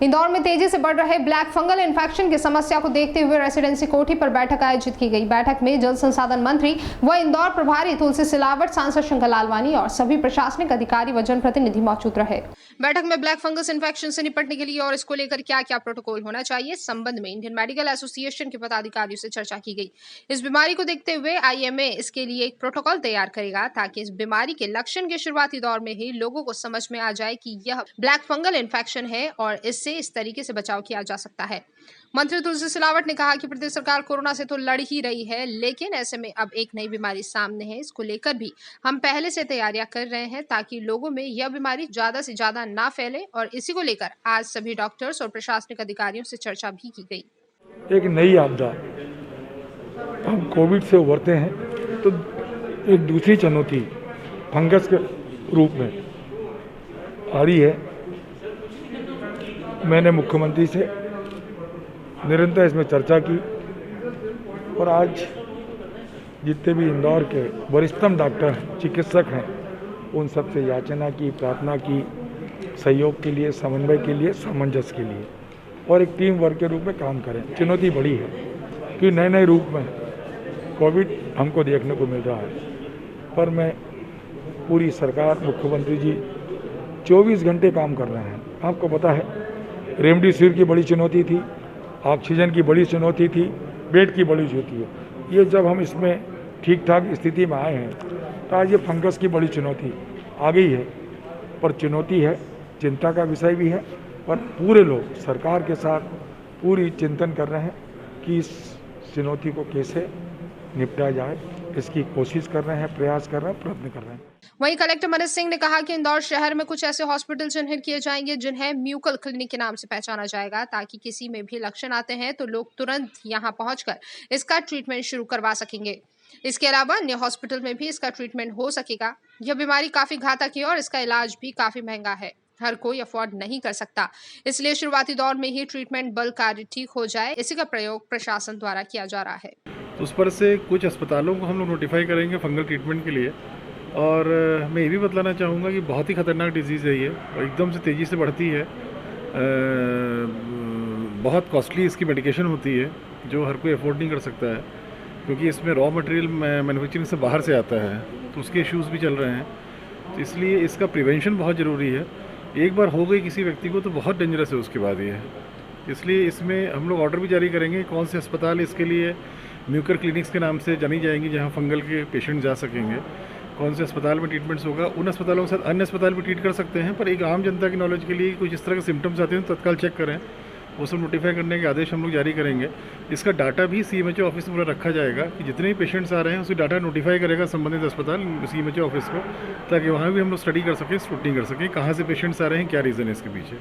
इंदौर में तेजी से बढ़ रहे ब्लैक फंगल इन्फेक्शन की समस्या को देखते हुए रेसिडेंसी कोठी पर बैठक आयोजित की गई। बैठक में जल संसाधन मंत्री व इंदौर प्रभारी तुलसी सिलावट, सांसद शंकर लालवानी और सभी प्रशासनिक अधिकारी व जनप्रतिनिधि मौजूद रहे। बैठक में ब्लैक फंगस इन्फेक्शन से निपटने के लिए और इसको लेकर क्या क्या प्रोटोकॉल होना चाहिए, इस संबंध में इंडियन मेडिकल एसोसिएशन के पदाधिकारियों से चर्चा की गई। इस बीमारी को देखते हुए IMA इसके लिए एक प्रोटोकॉल तैयार करेगा ताकि इस बीमारी के लक्षण के शुरुआती दौर में ही लोगों को समझ में आ जाए कि यह ब्लैक फंगल इन्फेक्शन है और इससे इस तरीके से बचाव किया जा सकता है। मंत्री तुलसी सिलावट ने कहा कि प्रदेश सरकार कोरोना से तो लड़ ही रही है, लेकिन ऐसे में अब एक नई बीमारी सामने है। इसको लेकर भी हम पहले से तैयारियां कर रहे हैं ताकि लोगों में यह बीमारी ज्यादा से ज्यादा ना फैले और इसी को लेकर आज सभी डॉक्टर्स और प्रशासनिक अधिकारियों से चर्चा भी की गई। एक नई आपदा, हम कोविड से उभरते हैं तो एक दूसरी चुनौती फंगस के रूप में आ रही है। मैंने मुख्यमंत्री से निरंतर इसमें चर्चा की और आज जितने भी इंदौर के वरिष्ठतम डॉक्टर हैं, चिकित्सक हैं, उन सब से याचना की, प्रार्थना की, सहयोग के लिए, समन्वय के लिए, सामंजस्य के लिए और एक टीम वर्क के रूप में काम करें। चुनौती बड़ी है कि नए नए रूप में कोविड हमको देखने को मिल रहा है, पर मैं पूरी सरकार, मुख्यमंत्री जी 24 घंटे काम कर रहे हैं। आपको पता है रेमडेसिविर की बड़ी चुनौती थी, ऑक्सीजन की बड़ी चुनौती थी, बेड की बड़ी चुनौती है। ये जब हम इसमें ठीक ठाक स्थिति में आए हैं तो आज ये फंगस की बड़ी चुनौती आ गई है, पर चुनौती है, चिंता का विषय भी है। पर पूरे लोग सरकार के साथ पूरी चिंतन कर रहे हैं कि इस चुनौती को कैसे निपटा जाए, इसकी कोशिश कर रहे हैं, प्रयास कर रहे हैं, प्रयत्न कर रहे हैं। वहीं कलेक्टर मनीष सिंह ने कहा कि इंदौर शहर में कुछ ऐसे हॉस्पिटल चिन्हित किए जाएंगे जिन्हें म्यूकल क्लिनिक के नाम से पहचाना जाएगा ताकि किसी में भी लक्षण आते हैं तो लोग तुरंत यहां पहुंचकर इसका ट्रीटमेंट शुरू करवा सकेंगे। इसके अलावा अन्य हॉस्पिटल में भी इसका ट्रीटमेंट हो सकेगा। यह बीमारी काफी घातक है और इसका इलाज भी काफी महंगा है, हर कोई अफोर्ड नहीं कर सकता, इसलिए शुरुआती दौर में ही ट्रीटमेंट बल कार्य ठीक हो जाए, इसी का प्रयोग प्रशासन द्वारा किया जा रहा है। तो उस पर से कुछ अस्पतालों को हम लोग नोटिफाई करेंगे फंगल ट्रीटमेंट के लिए। और मैं ये भी बतलाना चाहूँगा कि बहुत ही ख़तरनाक डिजीज़ है ये और एकदम से तेज़ी से बढ़ती है। बहुत कॉस्टली इसकी मेडिकेशन होती है जो हर कोई अफोर्ड नहीं कर सकता है, क्योंकि इसमें रॉ मटेरियल मैन्युफैक्चरिंग से बाहर से आता है, तो उसके इश्यूज़ भी चल रहे हैं। तो इसलिए इसका प्रिवेंशन बहुत ज़रूरी है। एक बार हो गई किसी व्यक्ति को तो बहुत डेंजरस है उसके बाद ये। इसलिए इसमें हम लोग ऑर्डर भी जारी करेंगे कौन से अस्पताल इसके लिए म्यूकर क्लिनिक्स के नाम से जानी जाएंगी जहाँ फंगल के पेशेंट जा सकेंगे, कौन से अस्पताल में ट्रीटमेंट्स होगा। उन अस्पतालों के साथ अन्य अस्पताल भी ट्रीट कर सकते हैं, पर एक आम जनता की नॉलेज के लिए कुछ इस तरह के सिम्टम्स आते हैं तो तत्काल चेक करें, वो सब नोटिफाई करने के आदेश हम लोग जारी करेंगे। इसका डाटा भी CMHO ऑफिस में पूरा रखा जाएगा कि जितने भी पेशेंट्स आ रहे हैं उसकी डाटा नोटिफाई करेगा संबंधित अस्पताल CMHO ऑफिस को, ताकि वहाँ भी हम लोग स्टडी कर सकें, स्क्रूटनी कर सकें कहाँ से पेशेंट्स आ रहे हैं, क्या रीज़न है इसके पीछे।